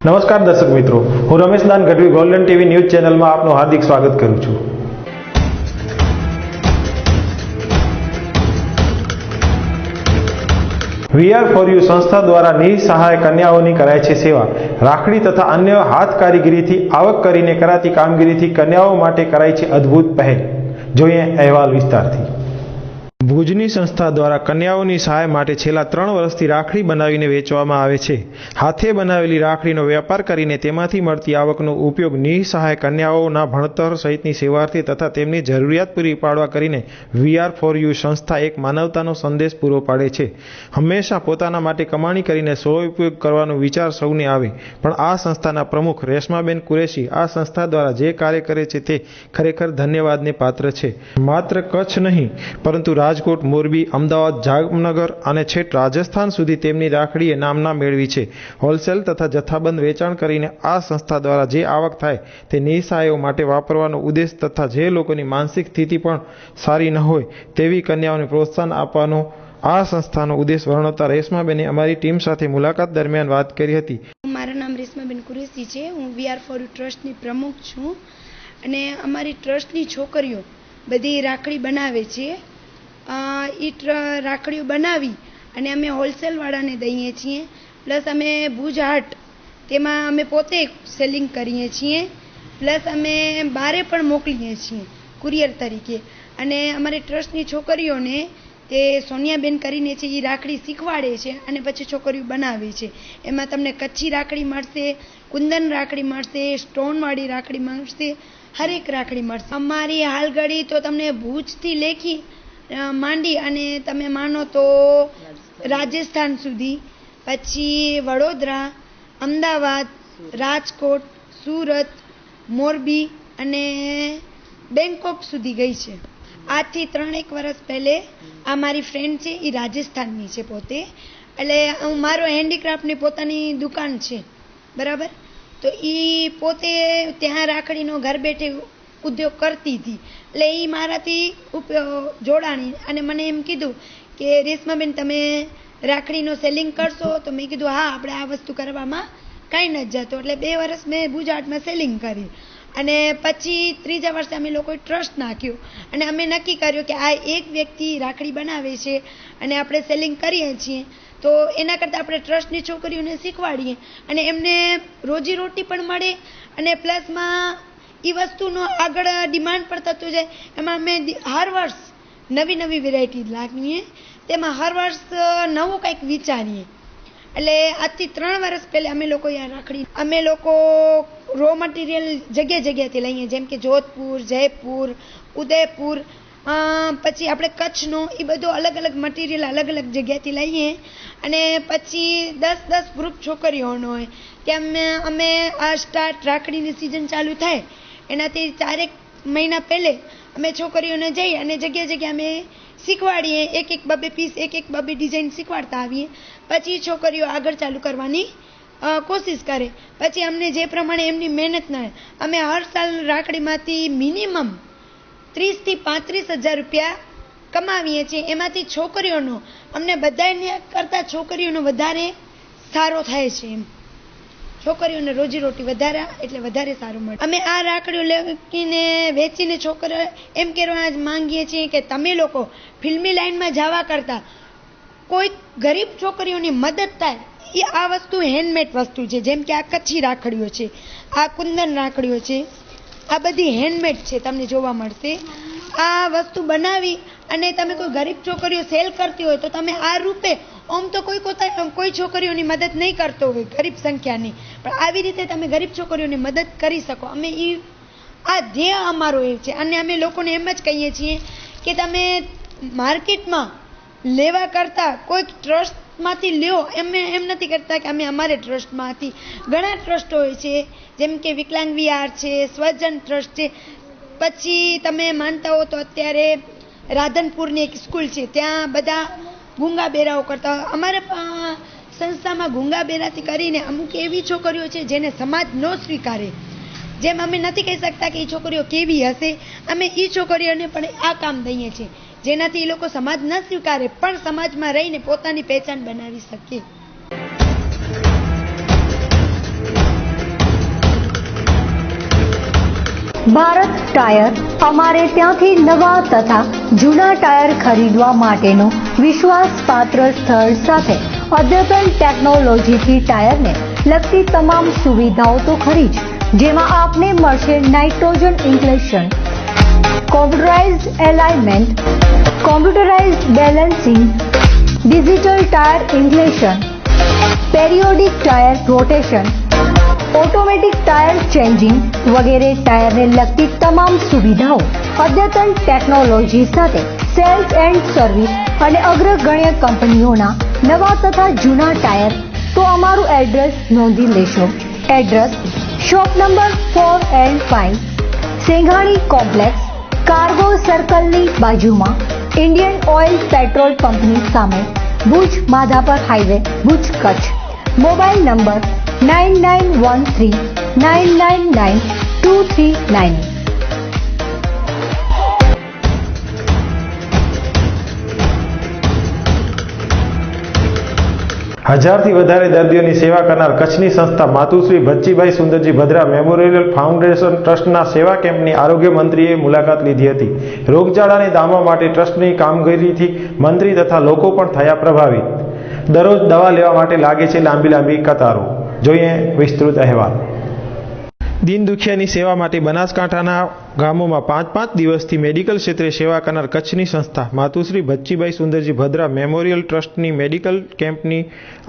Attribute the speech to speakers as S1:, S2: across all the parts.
S1: નમસ્કાર દર્શક મિત્રો, હું રમેશ દાન ગઢવી ગોલ્ડન ટીવી ન્યૂઝ ચેનલમાં આપનું હાર્દિક સ્વાગત કરું છું. VR4U સંસ્થા દ્વારા નિસહાય કન્યાઓની કરાય છે સેવા. રાખડી તથા અન્ય હાથ કારીગરીથી આવક કરીને કરાતી કામગીરીથી કન્યાઓ માટે કરાઈ છે અદ્ભુત પહેલ. જોઈએ અહેવાલ વિસ્તારથી. ભુજની સંસ્થા દ્વારા કન્યાઓની સહાય માટે છેલ્લા 3 વર્ષથી રાખડી બનાવીને વેચવામાં આવે છે. હાથે બનાવેલી રાખડીનો વેપાર કરીને તેમાંથી મળતી આવકનો ઉપયોગ નિસહાય કન્યાઓના ભણતર સહિતની સેવાર્થે તથા તેમની જરૂરિયાત પૂરી પાડવા કરીને VR4U સંસ્થા એક માનવતાનો સંદેશ પૂરો પાડે છે. હંમેશા પોતાના માટે કમાણી કરીને સ્વઉપયોગ કરવાનો વિચાર સૌને આવે, પણ આ સંસ્થાના પ્રમુખ રેશમાબેન કુરેશી આ સંસ્થા દ્વારા જે કાર્ય કરે છે તે ખરેખર ધન્યવાદને પાત્ર છે. માત્ર કચ્છ નહીં પરંતુ રાજકોટ, મોરબી, અમદાવાદ, જામનગર અને છેક રાજસ્થાન સુધી તેમની રાખડીએ નામના મેળવી છે. હોલસેલ તથા જથ્થાબંધ વેચાણ કરીને આ સંસ્થા દ્વારા જે આવક થાય તે નિસહાયો માટે વાપરવાનો ઉદ્દેશ તથા જે લોકોની માનસિક સ્થિતિ પણ સારી ન હોય તેવી કન્યાઓને પ્રોત્સાહન આપવાનો આ સંસ્થાનો ઉદ્દેશ વર્ણવતા રેશમાબેને અમારી ટીમ સાથે મુલાકાત દરમિયાન વાત કરી હતી.
S2: મારું નામ રેશમાબેન કુરેશી છે. હું VR4U ટ્રસ્ટની પ્રમુખ છું અને અમારી ટ્રસ્ટની છોકરીઓ બધી રાખડી બનાવે છે. રાખડીઓ બનાવી અને અમે હોલસેલવાળાને દઈએ છીએ. પ્લસ અમે ભુજ હાટ તેમાં અમે પોતે સેલિંગ કરીએ છીએ. પ્લસ અમે બહારે પણ મોકલીએ છીએ કુરિયર તરીકે. અને અમારી ટ્રસ્ટની છોકરીઓને તે સોનિયાબેન કરીને છે એ રાખડી શીખવાડે છે અને પછી છોકરીઓ બનાવે છે. એમાં તમને કચ્છી રાખડી મળશે, કુંદન રાખડી મળશે, સ્ટોનવાળી રાખડી મળશે, હરેક રાખડી મળશે. અમારી હાલગડી તો તમને ભુજથી લેખી માંડી અને તમે માનો તો રાજસ્થાન સુધી, પછી વડોદરા, અમદાવાદ, રાજકોટ, સુરત, મોરબી અને બેંકોક સુધી ગઈ છે. આજથી 3-1 વર્ષ પહેલે આ મારી ફ્રેન્ડ છે એ રાજસ્થાનની છે પોતે. એટલે મારો હેન્ડીક્રાફ્ટની પોતાની દુકાન છે, બરાબર. તો એ પોતે ત્યાં રાખડીનો ઘર બેઠે ઉદ્યોગ કરતી હતી. એટલે એ મારાથી જોડાણી અને મને એમ કીધું કે રેશમાબેન તમે રાખડીનો સેલિંગ કરશો? તો મેં કીધું હા, આપણે આ વસ્તુ કરવામાં કાંઈ નથી જતો. એટલે 2 વર્ષ મેં ભુજ હાટમાં સેલિંગ કરી અને પછી 3જા વર્ષે અમે લોકોએ ટ્રસ્ટ નાખ્યો અને અમે નક્કી કર્યું કે આ એક વ્યક્તિ રાખડી બનાવે છે અને આપણે સેલિંગ કરીએ છીએ, તો એના કરતાં આપણે ટ્રસ્ટની છોકરીઓને શીખવાડીએ અને એમને રોજીરોટી પણ મળે અને પ્લસમાં એ વસ્તુનો આગળ ડિમાન્ડ પણ થતું જાય. એમાં અમે હર વર્ષ નવી વેરાયટી લાવીએ, તેમાં હર વર્ષ નવું કંઈક વિચારીએ. એટલે આજથી 3 વર્ષ પહેલાં અમે લોકો આ રાખડી અમે લોકો રો મટીરિયલ જગ્યાએથી લઈએ, જેમ કે જોધપુર, જયપુર, ઉદયપુર, પછી આપણે કચ્છનો, એ બધું અલગ મટીરિયલ અલગ જગ્યાએથી લઈએ અને પછી 10 ગ્રુપ છોકરીઓનો હોય ત્યાં અમે આ સ્ટાર્ટ રાખડીની સિઝન ચાલુ થાય એનાથી 4 મહિના પહેલે અમે છોકરીઓને જઈ અને જગ્યા અમે શીખવાડીએ. એક બબે પીસ, એક બબે ડિઝાઇન શીખવાડતા આવીએ. પછી છોકરીઓ આગળ ચાલુ કરવાની કોશિશ કરે. પછી અમને જે પ્રમાણે એમની મહેનત ન હોય, અમે હર સાલ રાખડીમાંથી મિનિમમ 30,000 થી 35,000 રૂપિયા કમાવીએ છીએ. એમાંથી છોકરીઓનો અમને બધાને કરતાં છોકરીઓનો વધારે સારો થાય છે. એમ છોકરીઓને રોજીરોટી વધારે સારું મળે. અમે આ રાખડીઓ લઈને વેચીને છોકરીઓ એમ કહેવા માંગીએ છીએ કે તમે લોકો ફિલ્મી લાઈનમાં જવા કરતાં કોઈ ગરીબ છોકરીઓની મદદ થાય. એ આ વસ્તુ હેન્ડમેડ વસ્તુ છે, જેમ કે આ કચ્છી રાખડીઓ છે, આ કુંદન રાખડીઓ છે, આ બધી હેન્ડમેડ છે, તમને જોવા મળશે. આ વસ્તુ બનાવી અને તમે કોઈ ગરીબ છોકરીઓ સેલ કરતી હોય તો તમે આ રૂપે આમ તો કોઈ છોકરીઓની મદદ નહીં કરતો હોય, ગરીબ સંખ્યાની, પણ આવી રીતે તમે ગરીબ છોકરીઓની મદદ કરી શકો. અમે આ ધ્યેય અમારો એ છે અને અમે લોકોને એમ જ કહીએ છીએ કે તમે માર્કેટમાં લેવા કરતાં કોઈક ટ્રસ્ટમાંથી લ્યો. એમ નથી કરતા કે અમે અમારે ટ્રસ્ટમાંથી, ઘણા ટ્રસ્ટ હોય છે, જેમ કે વિકલાંગ વિહાર છે, સ્વજન ટ્રસ્ટ છે. પછી તમે માનતા હો તો અત્યારે રાધનપુરની એક સ્કૂલ છે, ત્યાં બધા ગુંગા બેરાઓ કરતા હોય. અમારે સંસ્થામાં ગુંગા બેરાથી કરીને અમુક એવી છોકરીઓ છે જેને સમાજ ન સ્વીકારે. જેમ અમે નથી કહી શકતા કે એ છોકરીઓ કેવી હશે, અમે એ છોકરીઓને પણ આ કામ દઈએ છીએ જેનાથી એ લોકો સમાજ ન સ્વીકારે પણ સમાજમાં રહીને પોતાની પહેચાન બનાવી શકે.
S3: ભારત ટાયર અમારે ત્યાંથી નવા તથા જૂના ટાયર ખરીદવા માટેનું વિશ્વાસપાત્ર સ્થળ સાથે અદ્યતન ટેકનોલોજીથી ટાયરને લગતી તમામ સુવિધાઓ તો ખરી જ, જેમાં આપને મળશે nitrogen inflation, computerized alignment, computerized balancing, digital tyre inflation, periodic tyre rotation, automatic tyre changing વગેરે ટાયરને લગતી તમામ સુવિધાઓ અદ્યતન ટેકનોલોજી સાથે સેલ્સ એન્ડ સર્વિસ અને અગ્રગણ્ય કંપનીઓના નવા તથા જૂના ટાયર. તો અમારું એડ્રેસ નોંધી લેશો. Address shop number 4 and 5, Senghani complex, cargo સર્કલની બાજુમાં, ઇન્ડિયન ઓઇલ પેટ્રોલ પંપની સામે, Bhuj Madhapar highway, Bhuj Kutch. Mobile number 9913999239.
S1: હજારથી વધારે દર્દીઓની સેવા કરનાર કચ્છની સંસ્થા માતુશ્રી બચ્ચીભાઈ સુંદરજી ભદ્રા મેમોરિયલ ફાઉન્ડેશન ટ્રસ્ટના સેવા કેમ્પની આરોગ્ય મંત્રીએ મુલાકાત લીધી હતી. રોગચાળાને દામવા માટે ટ્રસ્ટની કામગીરીથી મંત્રી તથા લોકો પણ થયા પ્રભાવિત. દરરોજ દવા લેવા માટે લાગે છે લાંબી કતારો. જોઈએ વિસ્તૃત અહેવાલ. દિન દુખિયાની સેવા માટે બનાસકાંઠાના ગામોમાં 5 દિવસથી મેડિકલ ક્ષેત્રે સેવા કરનાર કચ્છની સંસ્થા માતુશ્રી બચ્ચીભાઈ સુંદરજી ભદ્રા મેમોરિયલ ટ્રસ્ટની મેડિકલ કેમ્પની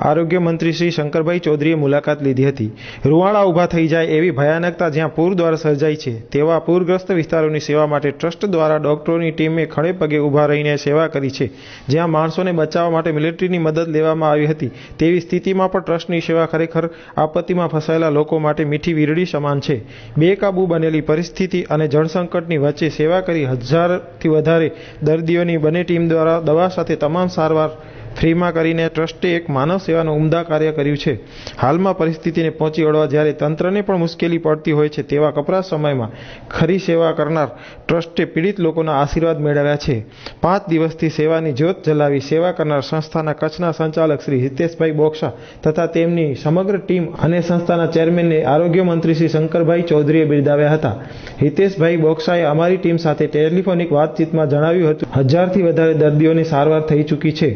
S1: આરોગ્ય મંત્રી શ્રી શંકરભાઈ ચૌધરીએ મુલાકાત લીધી હતી. રૂવાડા ઊભા થઈ જાય એવી ભયાનકતા જ્યાં પૂર દ્વારા સર્જાઈ છે તેવા પૂરગ્રસ્ત વિસ્તારોની સેવા માટે ટ્રસ્ટ દ્વારા ડોક્ટરોની ટીમે ખડે પગે ઊભા રહીને સેવા કરી છે. જ્યાં માણસોને બચાવવા માટે મિલિટરીની મદદ લેવામાં આવી હતી તેવી સ્થિતિમાં પણ ટ્રસ્ટની સેવા ખરેખર આપત્તિમાં ફસાયેલા લોકો માટે મીઠી વીરડી સમાન છે. બેકાબૂ બનેલી પરિસ્થિતિ અને જળસંકટની વચ્ચે સેવા કરી 1000થી વધારે દર્દીઓની બંને ટીમ દ્વારા દવા સાથે તમામ સારવાર ફ્રીમાં કરીને ટ્રસ્ટે એક માનવ સેવાનું ઉમદા કાર્ય કર્યું છે. હાલમાં પરિસ્થિતિને પહોંચી વળવા જ્યારે તંત્રને પણ મુશ્કેલી પડતી હોય છે તેવા કપરા સમયમાં ખરી સેવા કરનાર ટ્રસ્ટે પીડિત લોકોના આશીર્વાદ મેળવ્યા છે. 5 દિવસથી સેવાની જ્યોત જલાવી સેવા કરનાર સંસ્થાના કચ્છના સંચાલક શ્રી હિતેશભાઈ બોક્ષા તથા તેમની સમગ્ર ટીમ અને સંસ્થાના ચેરમેનને આરોગ્ય મંત્રી શ્રી શંકરભાઈ ચૌધરીએ બિરદાવ્યા હતા. હિતેશભાઈ બોક્ષાએ અમારી ટીમ સાથે ટેલિફોનિક વાતચીતમાં જણાવ્યું હતું 1000થી વધારે દર્દીઓની સારવાર થઈ ચૂકી છે.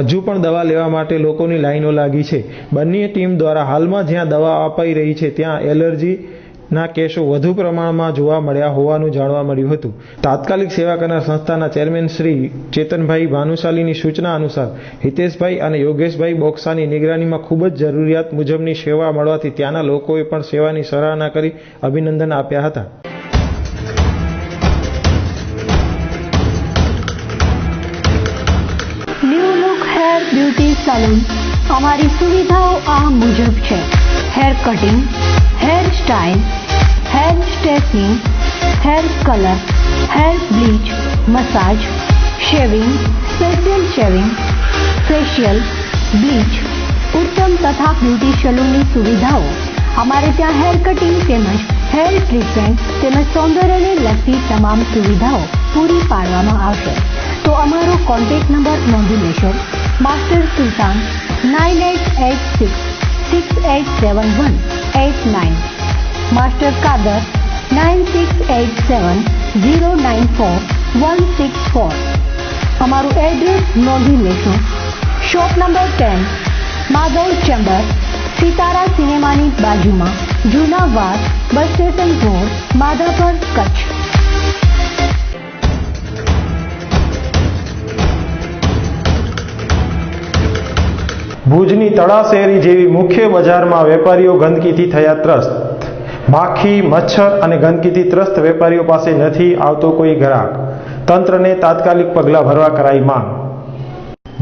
S1: હજુ પણ દવા લેવા માટે લોકોની લાઈનો લાગી છે. બંને ટીમ દ્વારા હાલમાં જ્યાં દવા અપાઈ રહી છે ત્યાં એલર્જીના કેસો વધુ પ્રમાણમાં જોવા મળ્યા હોવાનું જાણવા મળ્યું હતું. તાત્કાલિક સેવા કરનાર સંસ્થાના ચેરમેન શ્રી ચેતનભાઈ ભાનુશાલીની સૂચના અનુસાર હિતેશભાઈ અને યોગેશભાઈ બોક્ષાની નિગરાનીમાં ખૂબ જ જરૂરિયાત મુજબની સેવા મળવાથી ત્યાંના લોકોએ પણ સેવાની સરાહના કરી અભિનંદન આપ્યા હતા.
S3: બ્યુટી સલૂન અમારી સુવિધાઓ આ મુજબ છે. Hair cutting, hair style, hair straightening, hair colour, hair bleach, massage, shaving, special shaving, facial, bleach, ઉત્તમ તથા બ્યુટી સલૂનની સુવિધાઓ. અમારે ત્યાં હેર કટિંગ તેમજ હેર ટ્રીટમેન્ટ તેમજ સૌંદર્યને લગતી તમામ સુવિધાઓ પૂરી પાડવામાં આવશે. તો અમારો કોન્ટેક્ટ નંબર નોંધી લેશો. Master Sultan 9886687189, master Kadar 9687094164. અમારું એડ્રેસ નોંધી લેશો. Shop number 10, Madhav chamber, Sitara સિનેમાની બાજુમાં, જૂના વાસ, bus station road, Madhapar, Kutch.
S1: ભુજની તળાશેરી જેવી મુખ્ય બજારમાં વેપારીઓ ગંદકીથી થયા ત્રસ્ત. માખી, મચ્છર અને ગંદકીથી ત્રસ્ત વેપારીઓ પાસે નથી આવતો કોઈ ગ્રાહક. તંત્રને તાત્કાલિક પગલાં ભરવા કરાઈ માંગ.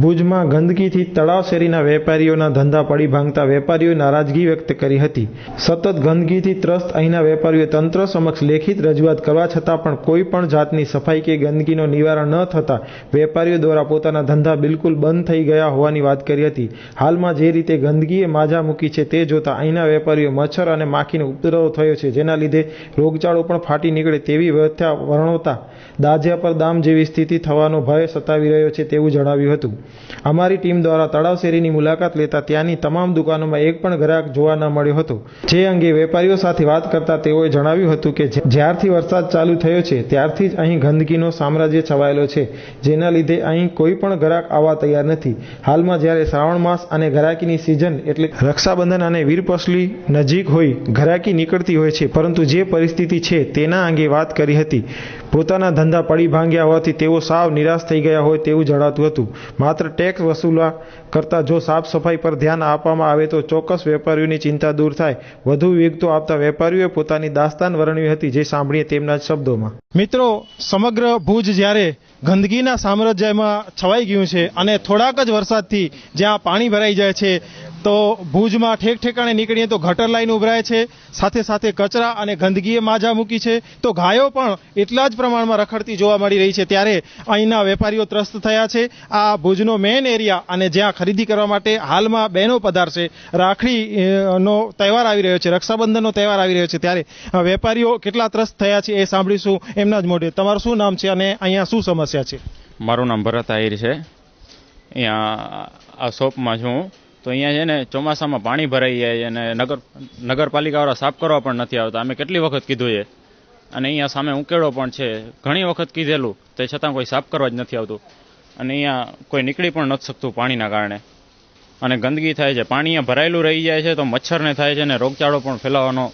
S1: ભુજમાં ગંદકીથી તળાવશેરીના વેપારીઓના ધંધા પડી ભાંગતા વેપારીઓએ નારાજગી વ્યક્ત કરી હતી. સતત ગંદકીથી ત્રસ્ત અહીંના વેપારીઓએ તંત્ર સમક્ષ લેખિત રજૂઆત કરવા છતાં પણ કોઈ પણ જાતની સફાઈ કે ગંદકીનો નિવારણ ન થતાં વેપારીઓ દ્વારા પોતાના ધંધા બિલકુલ બંધ થઈ ગયા હોવાની વાત કરી હતી. હાલમાં જે રીતે ગંદકીએ માજા મૂકી છે તે જોતા અહીંના વેપારીઓ મચ્છર અને માખીનો ઉપદ્રવ થયો છે, જેના લીધે રોગચાળો પણ ફાટી નીકળે તેવી વ્યવસ્થા વર્ણવતા દાજ્યા પર દામ જેવી સ્થિતિ થવાનો ભય સતાવી રહ્યો છે તેવું જણાવ્યું હતું. અમારી ટીમ દ્વારા તળાવ શેરીની મુલાકાત લેતા ત્યાંની તમામ દુકાનોમાં એક પણ ગ્રાહક જોવા ન મળ્યો હતો, જે અંગે વેપારીઓ સાથે વાત કરતા તેઓએ જણાવ્યું હતું કે જ્યારથી વરસાદ ચાલુ થયો છે ત્યારથી જ અહીં ગંદકીનો સામ્રાજ્ય છવાયેલો છે, જેના લીધે અહીં કોઈ પણ ગ્રાહક આવવા તૈયાર નથી. હાલમાં જ્યારે શ્રાવણ માસ અને ગ્રાહકીની સિઝન એટલે રક્ષાબંધન અને વીરપસલી નજીક હોય ગ્રાહકી નીકળતી હોય છે, પરંતુ જે પરિસ્થિતિ છે તેના અંગે વાત કરી હતી. પોતાના ધંધા પડી ભાંગ્યા હોવાથી તેઓ સાવ નિરાશ થઈ ગયા હોય તેવું જણાતું હતું. માત્ર ટેક્સ વસૂલવા કરતાં જો સાફ સફાઈ પર ધ્યાન આપવામાં આવે તો ચોક્કસ વેપારીઓની ચિંતા દૂર થાય. વધુ વિગતો આપતા વેપારીઓએ પોતાની દાસ્તાન વર્ણવી હતી, જે સાંભળીએ તેમના જ શબ્દોમાં. મિત્રો, સમગ્ર ભુજ જ્યારે ગંદકીના સામ્રાજ્યમાં છવાઈ ગયું છે અને થોડાક જ વરસાદથી જ્યાં પાણી ભરાઈ જાય છે તો ભુજમાં ઠેક ઠેકાણે નીકળીએ તો ગટર લાઈન ઉભરાય છે, સાથે સાથે કચરા અને ગંદકીએ માજા મૂકી છે, તો ગાયો પણ એટલા જ પ્રમાણમાં રખડતી જોવા મળી રહી છે. ત્યારે અહીંના વેપારીઓ ત્રસ્ત થયા છે. આ ભુજનો મેઇન એરિયા અને જ્યાં ખરીદી કરવા માટે હાલમાં બહેનો પધારશે. રાખડીનો તહેવાર આવી રહ્યો છે, રક્ષાબંધનનો તહેવાર આવી રહ્યો છે, ત્યારે વેપારીઓ કેટલા ત્રસ્ત થયા છે એ સાંભળીશું એમના જ મોઢે. તમારું શું નામ છે અને અહીંયા શું સમસ્યા છે?
S4: મારું નામ ભરત આહિર છે. અહીંયા આ શોપમાં છું. તો અહીંયા છે ને ચોમાસામાં પાણી ભરાઈ જાય અને નગરપાલિકાવાળા સાફ કરવા પણ નથી આવતા. અમે કેટલી વખત કીધું છે અને અહીંયા સામે ઉકેડો પણ છે, ઘણી વખત કીધેલું, તે છતાં કોઈ સાફ કરવા જ નથી આવતું અને અહીંયા કોઈ નીકળી પણ નથી શકતું પાણીના કારણે અને ગંદકી થાય છે. પાણી અહીંયા ભરાયેલું રહી જાય છે તો મચ્છરને થાય છે અને રોગચાળો પણ ફેલાવાનો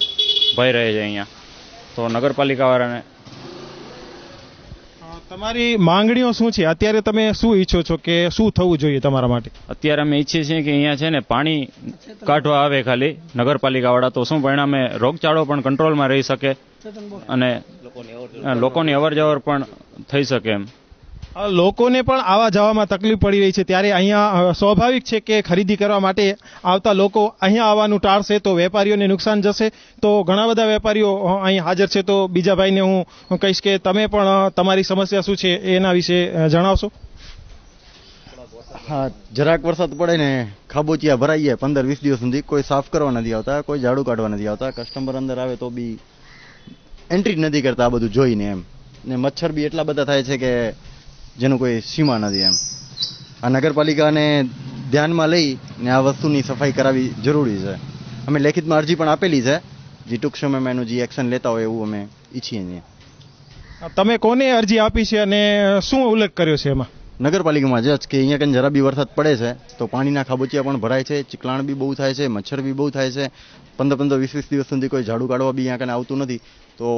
S4: ભય રહે છે અહીંયા. તો નગરપાલિકાવાળાને
S1: તમારી માંગણીઓ શું છે? અત્યારે તમે શું ઈચ્છો છો કે શું થવું જોઈએ તમારા માટે?
S4: અત્યારે અમે ઈચ્છીએ છીએ કે અહીંયા છે ને પાણી કાઢવા આવે ખાલી નગરપાલિકાવાળા, તો શું પરિણામે રોગચાળો પણ કંટ્રોલમાં રહી શકે અને લોકોની અવર જવર પણ થઈ શકે એમ.
S1: લોકોને પણ આવા જવામાં તકલીફ પડી રહી છે, ત્યારે અહીંયા સ્વાભાવિક છે કે ખરીદી કરવા માટે આવતા લોકો અહીંયા આવવાનું ટાળશે તો વેપારીઓને નુકસાન જશે. તો ઘણા બધા વેપારીઓ અહીં હાજર છે, તો બીજા ભાઈને હું કહીશ કે તમે પણ તમારી સમસ્યા શું છે એના વિશે જણાવશો.
S5: હા, જરાક વરસાદ પડે ને ખાબોચિયા ભરાઈ જાય 15-20 દિવસ સુધી કોઈ સાફ કરવા નથી આવતા, કોઈ ઝાડુ કાઢવા નથી આવતા. કસ્ટમર અંદર આવે તો બી એન્ટ્રી જ નથી કરતા આ બધું જોઈને એમ. ને મચ્છર બી એટલા બધા થાય છે કે જેનું કોઈ સીમા નથી એમ. આ નગરપાલિકાને ધ્યાનમાં લઈ ને આ વસ્તુની સફાઈ કરાવવી જરૂરી છે. અમે લેખિતમાં અરજી પણ આપેલી છે, જે ટૂંક સમયમાં એનું જે એક્શન લેતા હોય એવું અમે ઈચ્છીએ છીએ.
S1: તમે કોને અરજી આપી છે અને શું ઉલ્લેખ કર્યો છે એમાં?
S5: નગરપાલિકામાં જ કે અહીંયા કંઈ જરા બી વરસાદ પડે છે તો પાણીના ખાબોચિયા પણ ભરાય છે, ચીકલાણ બી બહુ થાય છે, મચ્છર બી બહુ થાય છે. 15-20 દિવસ સુધી કોઈ ઝાડુ કાઢવા બી અહીંયા કને આવતું નથી. તો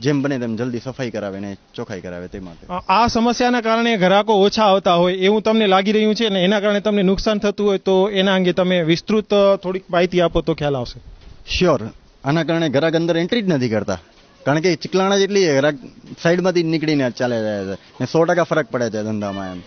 S5: જેમ બને તેમ જલ્દી સફાઈ કરાવે ને ચોખ્ખાઈ કરાવે તે માટે.
S1: આ સમસ્યાના કારણે ગ્રાહકો ઓછા આવતા હોય એવું તમને લાગી રહ્યું છે ને એના કારણે તમને નુકસાન થતું હોય તો એના અંગે તમે વિસ્તૃત થોડીક માહિતી આપો તો ખ્યાલ આવશે.
S5: શ્યોર. આના કારણે ગ્રાહક અંદર એન્ટ્રી જ નથી કરતા, કારણ કે ચીકલાણા જેટલી ગ્રાહક સાઈડમાંથી નીકળીને ચાલે જાય છે ને 100% ફરક પડે છે ધંધામાં એમ.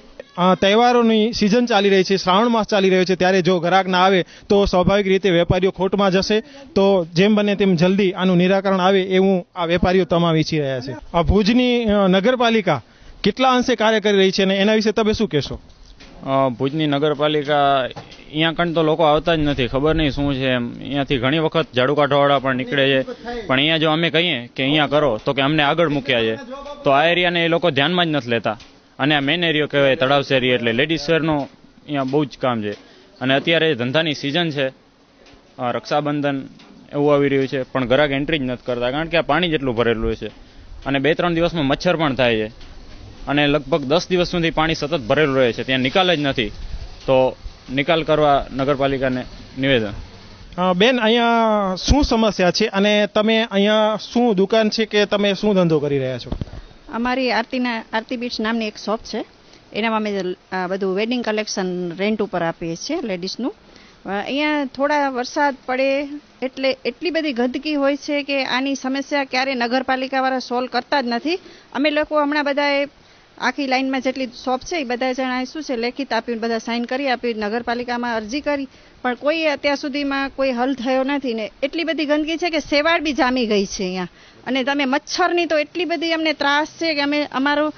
S1: તહેવારોની સિઝન ચાલી રહી છે, શ્રાવણ માસ ચાલી રહ્યો છે, ત્યારે જો ગ્રાહક ના આવે તો સ્વાભાવિક રીતે વેપારીઓ ખોટમાં જશે. તો જેમ બને તેમ જલ્દી આનું નિરાકરણ આવે એવું આ વેપારીઓ તમામ ઈચ્છી રહ્યા છે. આ ભુજની નગરપાલિકા કેટલા અંશે કાર્ય કરી રહી છે અને એના વિશે તમે શું કહેશો?
S4: ભુજની નગરપાલિકા અહીંયા કણ તો લોકો આવતા જ નથી, ખબર નહીં શું છે એમ. અહીંયાથી ઘણી વખત ઝાડુ કાઢવાવાળા પણ નીકળે છે, પણ અહીંયા જો અમે કહીએ કે અહીંયા કરો તો કે અમને આગળ મૂક્યા છે, તો આ એરિયાને એ લોકો ધ્યાનમાં જ નથી લેતા. અને આ મેઇન એરિયો કહેવાય તળાવ શેરી, એટલે લેડીઝ શેરનું અહીંયા બહુ જ કામ છે. અને અત્યારે ધંધાની સિઝન છે, રક્ષાબંધન એવું આવી રહ્યું છે, પણ ગ્રાહક એન્ટ્રી જ નથી કરતા, કારણ કે આ પાણી જેટલું ભરેલું છે અને 2-3 દિવસમાં મચ્છર પણ થાય છે અને લગભગ 10 દિવસ સુધી પાણી સતત ભરેલું રહે છે, ત્યાં નિકાલ જ નથી. તો નિકાલ કરવા નગરપાલિકાને નિવેદન.
S1: બેન, અહીંયા શું સમસ્યા છે અને તમે અહીંયા શું દુકાન છે કે તમે શું ધંધો કરી રહ્યા છો?
S6: અમારી આરતી બીટ્સ નામની એક શોપ છે, એનામાં અમે બધું વેડિંગ કલેક્શન રેન્ટ ઉપર આપીએ છીએ લેડીઝનું. અહીંયા થોડા વરસાદ પડે એટલે એટલી બધી ગંદકી હોય છે કે આની સમસ્યા ક્યારે નગરપાલિકાવાળા સોલ્વ કરતા જ નથી. અમે લોકો હમણાં બધાએ આખી લાઈનમાં જેટલી શોપ છે એ બધા જણાએ શું છે લેખિત આપ્યું, બધા સાઇન કરી આપી, નગરપાલિકામાં અરજી કરી, પણ કોઈ અત્યાર સુધીમાં કોઈ હલ થયો નથી. ને એટલી બધી ગંદકી છે કે સેવાળ બી જામી ગઈ છે અહીંયા. અને તમે મચ્છરની તો એટલી બધી અમને ત્રાસ છે કે અમે અમારું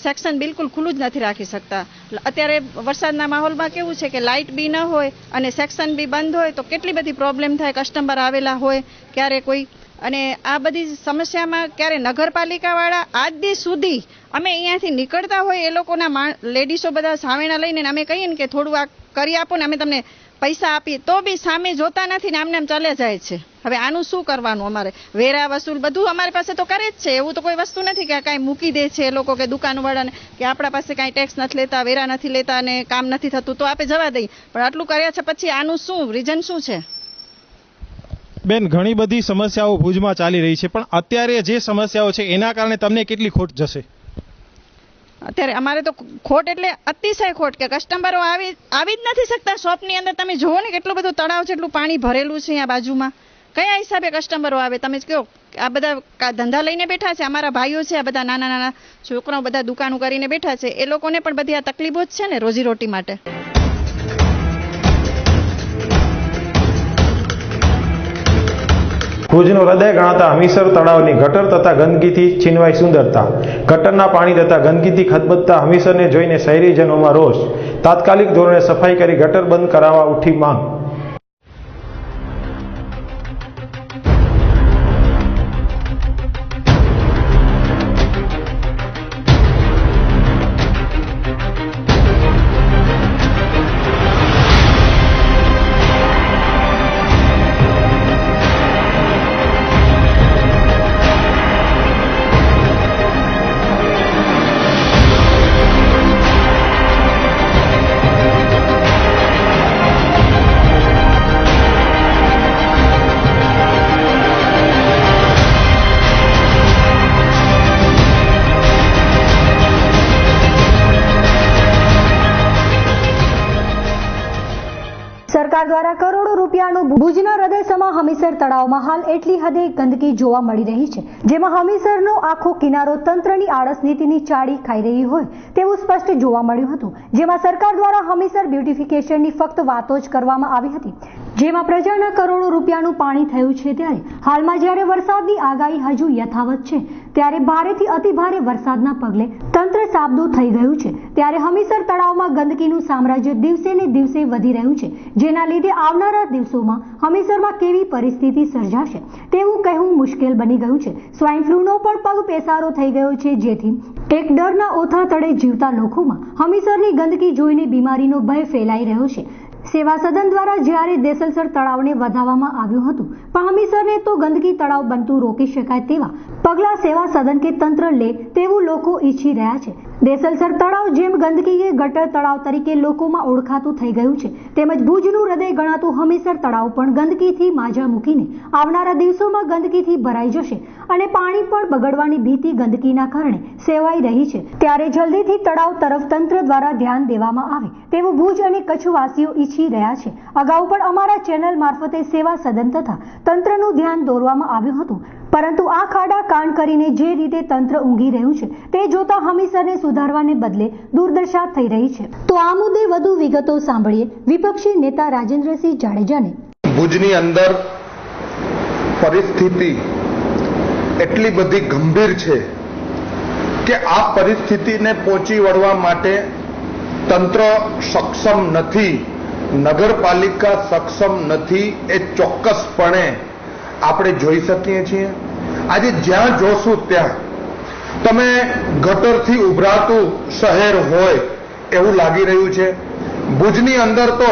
S6: સેક્શન બિલકુલ ખુલ્લું જ નથી રાખી શકતા. અત્યારે વરસાદના માહોલમાં કેવું છે કે લાઇટ બી ન હોય અને સેક્શન બી બંધ હોય તો કેટલી બધી પ્રોબ્લેમ થાય. કસ્ટમર આવેલા હોય, ક્યારે કોઈ અને આ બધી સમસ્યામાં ક્યારે નગરપાલિકાવાળા આજ દી સુધી અમે અહીંયાથી નીકળતા હોય એ લોકોના લેડીસો બધા સાવેણા લઈને અમે કહીએ ને કે થોડું આ કરી આપો ને અમે તમને પૈસા આપીએ તો બી સામે જોતા નથી ને આમને આમ ચાલ્યા જાય છે. હવે આનું શું કરવાનું? અમારે વેરા વસૂલ બધું અમારી પાસે તો કરે જ છે. એવું તો કોઈ વસ્તુ નથી કે કાંઈ મૂકી દે છે એ લોકો કે દુકાનવાળાને કે આપણા પાસે કાંઈ ટેક્સ નથી લેતા, વેરા નથી લેતા અને કામ નથી થતું તો આપણે જવા દઈએ. પણ આટલું કર્યા છે પછી આનું શું રીઝન શું છે?
S1: બેન, ઘણી બધી સમસ્યાઓ ભુજમાં ચાલી રહી છે, પણ અત્યારે જે સમસ્યાઓ છે એના કારણે તમને કેટલી ખોટ જશે?
S6: અત્યારે અમારે તો ખોટ એટલે અતિશય ખોટ કે કસ્ટમરો આવી જ નથી શકતા શોપની અંદર. તમે જુઓ ને કેટલું બધું તળાવ છે, એટલું પાણી ભરેલું છે અહીંયા બાજુમાં. કયા હિસાબે કસ્ટમરો આવે? તમે કહો. આ બધા ધંધા લઈને બેઠા છે, અમારા ભાઈઓ છે, આ બધા નાના નાના છોકરાઓ બધા દુકાનો કરીને બેઠા છે, એ લોકોને પણ બધી આ તકલીફો જ છે ને રોજીરોટી માટે.
S1: ભુજનું હૃદય ગણાતા હમીસર તળાવની ગટર તથા ગંદકીથી છીનવાઈ સુંદરતા. ગટરના પાણી તથા ગંદકીથી ખદબદતા હમીસરને જોઈને શહેરીજનોમાં રોષ. તાત્કાલિક ધોરણે સફાઈ કરી ગટર બંધ કરાવવા ઉઠી માંગ.
S3: સરકાર દ્વારા કરોડો રૂપિયાનું ભુજના હૃદયસમા હમીસર તળાવમાં હાલ એટલી હદે ગંદકી જોવા મળી રહી છે, જેમાં હમીસરનો આખો કિનારો તંત્રની આળસ નીતિની ચાડી ખાઈ રહી હોય તેવું સ્પષ્ટ જોવા મળ્યું હતું. જેમાં સરકાર દ્વારા હમીસર બ્યુટિફિકેશનની ફક્ત વાતો જ કરવામાં આવી હતી, જેમાં પ્રજાના કરોડો રૂપિયાનું પાણી થયું છે. ત્યારે હાલમાં જ્યારે વરસાદની આગાહી હજુ યથાવત છે, ત્યારે ભારેથી અતિભારે વરસાદના પગલે તંત્ર સાબદું થઈ ગયું છે. ત્યારે હમીસર તળાવમાં ગંદકીનું સામ્રાજ્ય દિવસે ને દિવસે વધી રહ્યું છે, જેના લીધે આવનારા દિવસોમાં હમીસરમાં કેવી પરિસ્થિતિ સર્જાશે તેવું કહેવું મુશ્કેલ બની ગયું છે. સ્વાઇન ફ્લૂનો પણ પગ પેસારો થઈ ગયો છે, જેથી એક ડરના ઓથા તળે જીવતા લોકોમાં હમીસરની ગંદકી જોઈને બીમારીનો ભય ફેલાઈ રહ્યો છે. સેવા સદન દ્વારા જ્યારે દેસલસર તળાવને વધારવામાં આવ્યું હતું, પણ હમીસરને તો ગંદકી તળાવ બનતું રોકી શકાય તેવા પગલાં સેવા સદન કે તંત્ર લે તેવું લોકો ઈચ્છી રહ્યા છે. દેસલસર તળાવ જેમ ગંદકી ગટર તળાવ તરીકે લોકોમાં ઓળખાતું થઈ ગયું છે, તેમજ ભુજનું હૃદય ગણાતું હમીસર તળાવ પણ ગંદકીથી માજા મૂકીને આવનારા દિવસોમાં ગંદકીથી ભરાઈ જશે અને પાણી પણ બગડવાની ભીતિ ગંદકીના કારણે સેવાઈ રહી છે. ત્યારે જલ્દીથી તળાવ તરફ તંત્ર દ્વારા ધ્યાન દેવામાં આવે તેવું ભુજ અને કચ્છવાસીઓ ઈચ્છી રહ્યા છે. અગાઉ પણ અમારા ચેનલ મારફતે સેવા સદન તથા તંત્રનું ધ્યાન દોરવામાં આવ્યું હતું, પરંતુ આ ખાડા કાંડ કરીને જે રીતે તંત્ર ઊંઘી રહ્યું છે તે જોતા હમીસરને સુધારવાને બદલે દુર્દશા થઈ રહી છે. તો આ મુદ્દે વધુ વિગતો સાંભળીએ વિપક્ષી નેતા રાજેન્દ્રસિંહ જાડેજાને.
S7: ભુજની અંદર પરિસ્થિતિ એટલી બધી ગંભીર છે કે આ પરિસ્થિતિને પહોંચી વળવા માટે તંત્ર સક્ષમ નથી, નગરપાલિકા સક્ષમ નથી, એ ચોક્કસપણે આપણે જોઈ શકીએ છીએ. આજે જ્યાં જોશું ત્યાં તમે ગટરથી ઉભરાતું શહેર હોય એવું લાગી રહ્યું છે. ભુજની અંદર તો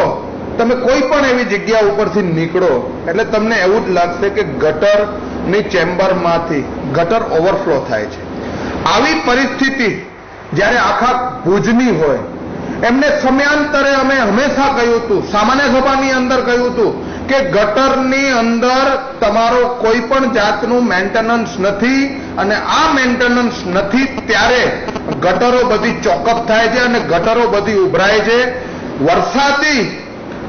S7: તમે કોઈ પણ એવી જગ્યા ઉપરથી નીકળો એટલે તમને એવું જ લાગશે કે ગટરની ચેમ્બરમાંથી ગટર ઓવરફ્લો થાય છે. આવી પરિસ્થિતિ જ્યારે આખા ભુજની હોય, એમને સમયાંતરે અમે હંમેશા કહ્યું હતું, સામાન્ય સભાની અંદર કહ્યું હતું કે ગટરની અંદર તમારો કોઈ પણ જાતનું મેન્ટેનન્સ નથી, અને આ મેન્ટેનન્સ નથી ત્યારે ગટરો બધી ચોકઅપ થાય છે અને ગટરો બધી ઉભરાય છે. વરસાદી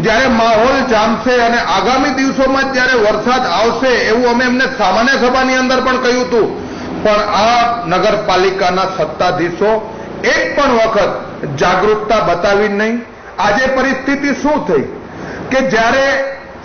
S7: જ્યારે માહોલ જામશે અને આગામી દિવસોમાં જ્યારે વરસાદ આવશે એવું અમે એમને સામાન્ય સભાની અંદર પણ કહ્યું હતું, પણ આ નગરપાલિકાના સત્તાધીશો એક પણ વખત જાગૃતતા બતાવી નહીં. આજે પરિસ્થિતિ શું થઈ કે જ્યારે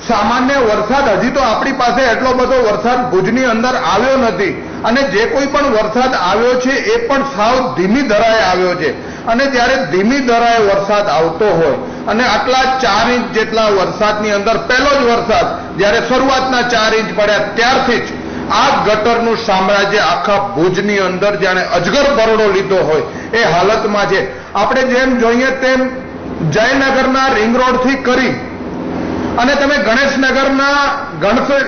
S7: સામાન્ય વરસાદ, હજી તો આપણી પાસે એટલો બધો વરસાદ ભુજની અંદર આવ્યો નથી, અને જે કોઈ પણ વરસાદ આવ્યો છે એ પણ સાવ ધીમી ધરાએ આવ્યો છે. અને જ્યારે ધીમી ધરાએ વરસાદ આવતો હોય અને આટલા 4 ઇંચ જેટલા વરસાદની અંદર પહેલો જ વરસાદ જ્યારે શરૂઆતના 4 ઇંચ પડ્યા ત્યારથી જ આ ગટરનું સામ્રાજ્ય આખા ભુજની અંદર જાણે અજગર બરડો લીધો હોય એ હાલતમાં છે. આપણે જેમ જોઈએ તેમ જયનગરના રિંગ રોડથી કરી અને તમે ગણેશનગરના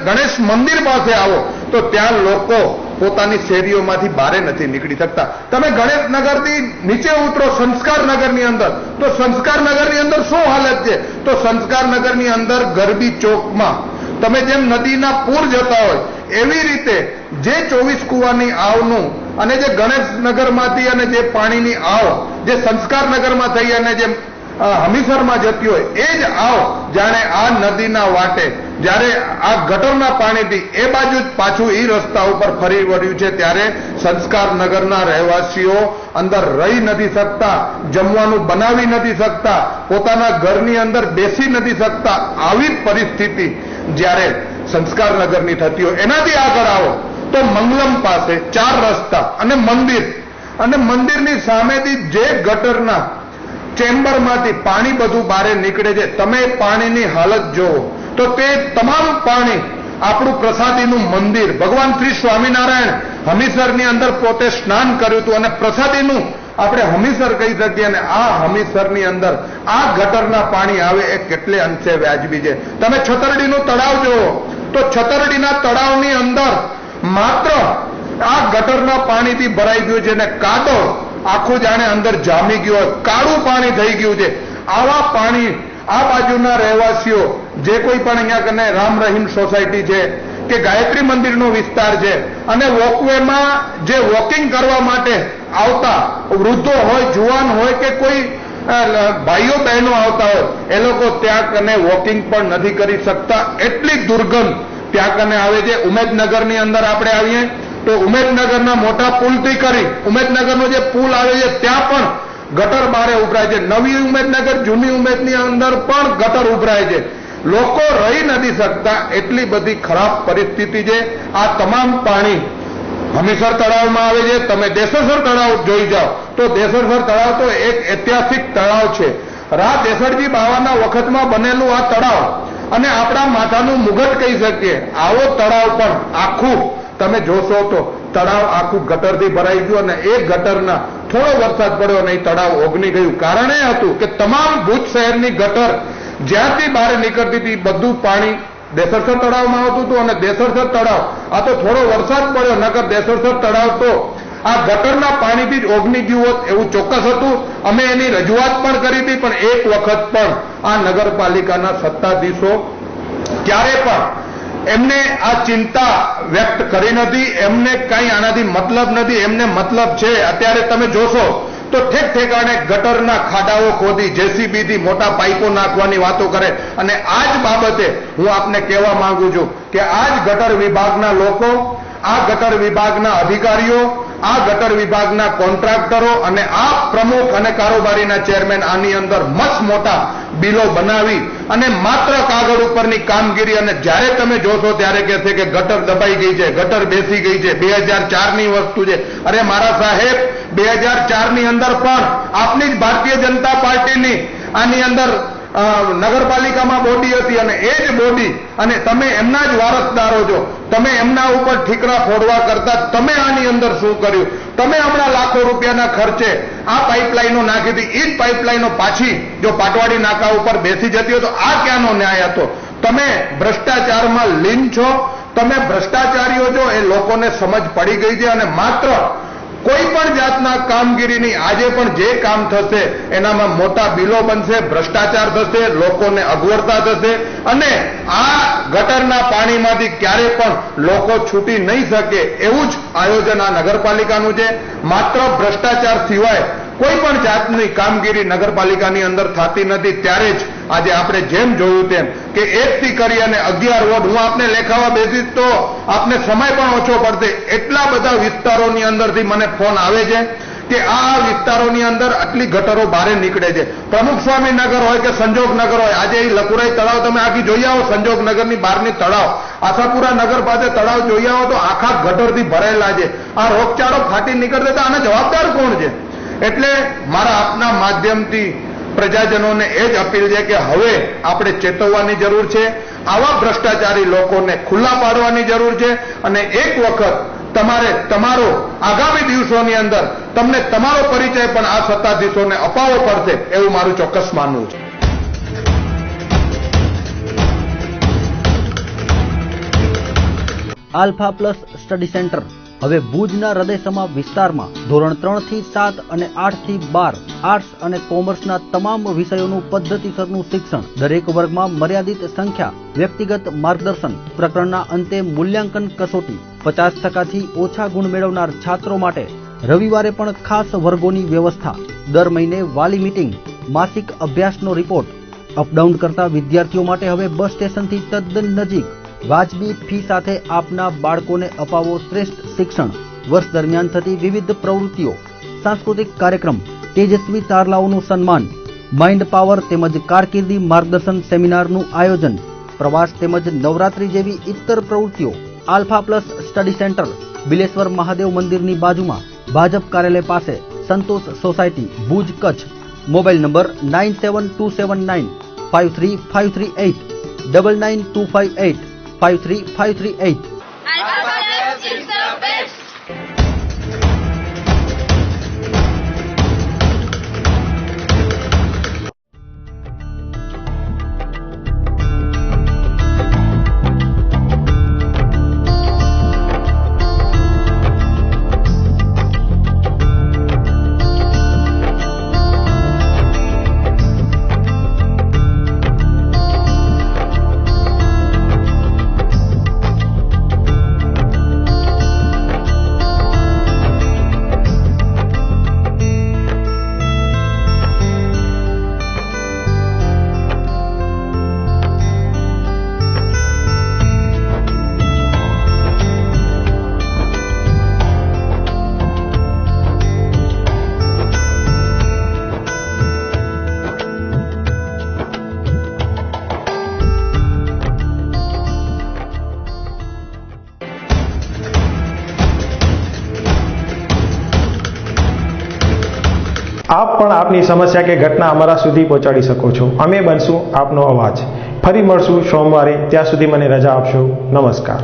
S7: ગણેશ મંદિર પાસે આવો તો ત્યાં લોકો પોતાની શેરીઓમાંથી બહાર નથી નીકળી શકતા. તમે ગણેશનગરથી નીચે ઉતરો સંસ્કારનગરની અંદર તો સંસ્કારનગરની અંદર શું હાલત છે? તો સંસ્કારનગરની અંદર ગરબી ચોકમાં તમે જેમ નદીના પૂર જતા હોય એવી રીતે જે 24 કુવાની આવનું અને જે ગણેશનગરમાંથી અને જે પાણીની આવ જે સંસ્કારનગરમાં થઈ અને જે હમીસરમાં જતી હોય એ જ આવ જાણે આ નદીના વાટે જ્યારે આ ગટરના પાણીથી એ બાજુ જ પાછું એ રસ્તા ઉપર ફરી વળ્યું છે. ત્યારે સંસ્કારનગરના રહેવાસીઓ અંદર રહી નથી શકતા, જમવાનું બનાવી નથી શકતા, પોતાના ઘરની અંદર બેસી નથી શકતા. આવી પરિસ્થિતિ જ્યારે સંસ્કારનગરની થતી હોય એનાથી આગળ આવો તો મંગલમ પાસે 4 રસ્તા અને મંદિરની સામેથી જે ગટરના ચેમ્બરમાંથી પાણી બધું બહાર નીકળે છે, તમે પાણીની હાલત જોવો તો તે તમામ પાણી આપણું પ્રસાદીનું મંદિર ભગવાન શ્રી સ્વામિનારાયણ હમીસરની અંદર પોતે સ્નાન કર્યું હતું અને પ્રસાદીનું આપણે હમીસર કહી શકીએ અને આ હમીસરની અંદર આ ગટરના પાણી આવે એ કેટલે અંશે વ્યાજબી છે. તમે છતરડીનું તળાવ જોવો તો છતરડીના તળાવની અંદર માત્ર આ ગટરના પાણીથી ભરાઈ ગયું છે અને કાદવ આખું જાણે અંદર જામી ગયું હોય, કાળું પાણી થઈ ગયું છે. આવા પાણી આ બાજુના રહેવાસીઓ જે કોઈ પણ અહીંયા કને રામ રહીમ સોસાયટી છે કે ગાયત્રી મંદિરનો વિસ્તાર છે અને વોકવેમાં જે વોકિંગ કરવા માટે આવતા વૃદ્ધો હોય, જુવાન હોય કે કોઈ ભાઈઓ બહેનો આવતા હોય એ લોકો ત્યાં કને વોકિંગ પણ નથી કરી શકતા. એટલી દુર્ગંધ ત્યાં કને આવે છે. ઉમેદનગરની અંદર આપણે આવીએ તો ઉમેદનગરના મોટા પુલથી કરી ઉમેદનગરનો જે પુલ આવે છે ત્યાં પણ ગટર બારે ઉભરાય છે. નવી ઉમેદનગર જૂની ઉમેદની અંદર પણ ગટર ઉભરાય છે. લોકો રહી નથી શકતા એટલી બધી ખરાબ પરિસ્થિતિ છે. આ તમામ પાણી હમીસર તળાવમાં આવે છે. તમે દેસરસર તળાવ જોઈ જાઓ તો દેસરસર તળાવ તો એક ઐતિહાસિક તળાવ છે. રા દેસરજી બાવાના વખતમાં બનેલું આ તળાવ અને આપણા માથાનું મુગટ કહી શકીએ. આવો તળાવ પણ આખું તમે જોશો તો તળાવ આખું ગટરથી ભરાઈ ગયું અને એ ગટરના થોડો વરસાદ પડ્યો અને એ તળાવ ઓગની ગયું. કારણ એ હતું કે તમામ ભુજ શહેરની ગટર જ્યાંથી બહાર નીકળતી હતી બધું પાણી દેસરસર તળાવમાં આવતું હતું અને દેસરસર તળાવ આ તો થોડો વરસાદ પડ્યો નકર દેસરસર તળાવ તો આ ગટરના પાણીથી જ ઓગની ગયું હોત એવું ચોક્કસ હતું. અમે એની રજૂઆત પણ કરી હતી પણ એક વખત પણ આ નગરપાલિકાના સત્તાધીશો ક્યારે પણ એમને આ ચિંતા વ્યક્ત કરી નથી. એમને કઈ આનાથી મતલબ નથી. એમને મતલબ છે અત્યારે તમે જોશો તો ઠેક ઠેકાણે ગટરના ખાડાઓ ખોદી જેસીબીથી મોટા પાઇપો નાખવાની વાતો કરે અને આ જ બાબતે હું આપને કહેવા માંગુ છું કે આ જ ગટર વિભાગના લોકો, આ ગટર વિભાગના અધિકારીઓ, આ ગટર વિભાગના કોન્ટ્રાક્ટરો અને આ પ્રમુખ અને કારોબારીના ચેરમેન આની અંદર મસ્ત મોટા બિલો બનાવી અને માત્ર કાગળ ઉપરની કામગીરી અને જ્યારે તમે જોશો ત્યારે કહે છે કે ગટર દબાઈ ગઈ છે, ગટર બેસી ગઈ છે, 2004ની વસ્તુ છે. અરે મારા સાહેબ 2004ની અંદર પણ આપની જ ભારતીય જનતા પાર્ટીની આની અંદર નગરપાલિકામાં બોડી હતી અને એ જ બોડી અને તમે એમના જ વારસદારો છો. તમે એમના ઉપર ઠીકરા ફોડવા કરતા તમે આની અંદર શું કર્યું? તમે હમણાં લાખો રૂપિયાના ખર્ચે આ પાઇપલાઇનો નાખી હતી. એ જ પાઇપલાઇનો પાછી જો પાટવાડી નાકા ઉપર બેસી જતી હોય તો આ ક્યાંનો ન્યાય હતો? તમે ભ્રષ્ટાચારમાં લીન છો, તમે ભ્રષ્ટાચારીઓ છો એ લોકોને સમજ પડી ગઈ છે અને માત્ર કોઈ પણ જાતના કામગીરીની આજે પણ જે કામ થશે એનામાં મોટા બિલો બનશે, ભ્રષ્ટાચાર થશે, લોકોને અગવડતા થશે અને આ ગટરના પાણીમાંથી ક્યારે પણ લોકો છૂટી નહીં શકે એવું જ આયોજન આ નગરપાલિકાનું છે. માત્ર ભ્રષ્ટાચાર સિવાય કોઈ પણ જાતની કામગીરી નગરપાલિકાની અંદર થતી નથી. ત્યારે જ આજે આપણે જેમ જોયું તેમ કે 1 થી કરી અને 11 વોર્ડ હું આપને લેખાવા બેસીશ તો આપને સમય પણ ઓછો પડશે. એટલા બધા વિસ્તારોની અંદરથી મને ફોન આવે છે કે આ વિસ્તારોની અંદર આટલી ગટરો બહાર નીકળે છે. પ્રમુખ સ્વામી નગર હોય કે સંજોગનગર હોય, આજે એ લકુરાઈ તળાવ તમે આખી જોઈ આવો, સંજોગનગરની બહારની તળાવ, આશાપુરા નગર પાસે તળાવ જોઈ આવો તો આખા ગટરથી ભરાયેલા છે. આ રોગચાળો ફાટી નીકળશે તો આના જવાબદાર કોણ છે? એટલે મારા આપના માધ્યમથી પ્રજાજનોને એ જ અપીલ છે કે હવે આપણે ચેતવવાની જરૂર છે, આવા ભ્રષ્ટાચારી લોકોને ખુલ્લા પાડવાની જરૂર છે અને એક વખત તમારે તમારો આગામી દિવસોની અંદર તમને તમારો પરિચય પણ આ સત્તાધીશોને અપાવવો પડશે એવું મારું ચોક્કસ માનવું છે.
S8: આલ્ફા પ્લસ સ્ટડી સેન્ટર હવે ભુજના હૃદયસમા વિસ્તારમાં ધોરણ 3 થી 7 અને 8 થી 12 આર્ટ્સ અને કોમર્સના તમામ વિષયોનું પદ્ધતિસરનું શિક્ષણ, દરેક વર્ગમાં મર્યાદિત સંખ્યા, વ્યક્તિગત માર્ગદર્શન, પ્રકરણના અંતે મૂલ્યાંકન કસોટી, 50% થી ઓછા ગુણ મેળવનાર છાત્રો માટે રવિવારે પણ ખાસ વર્ગોની વ્યવસ્થા, દર મહિને વાલી મીટિંગ, માસિક અભ્યાસનો રિપોર્ટ, અપડાઉન કરતા વિદ્યાર્થીઓ માટે હવે બસ સ્ટેશનથી તદ્દન નજીક, વાજબી ફી સાથે આપના બાળકોને અપાવો શ્રેષ્ઠ શિક્ષણ, વર્ષ દરમિયાન થતી વિવિધ પ્રવૃત્તિઓ, સાંસ્કૃતિક કાર્યક્રમ, તેજસ્વી તારલાઓનું સન્માન, માઇન્ડ પાવર તેમજ કારકિર્દી માર્ગદર્શન સેમિનારનું આયોજન, પ્રવાસ તેમજ નવરાત્રી જેવી ઇતર પ્રવૃત્તિઓ. Alpha plus study centre Bileshwar Mahadev મંદિરની બાજુમાં, ભાજપ કાર્યાલય પાસે, Santosh society, Bhuj, Kutch. Mobile number 9727953538 9925853538.
S1: આપ પણ આપની સમસ્યા કે ઘટના અમારા સુધી પહોંચાડી શકો છો. અમે બનશું આપનો અવાજ. ફરી મળશું સોમવારે. ત્યાં સુધી મને રજા આપશો. નમસ્કાર.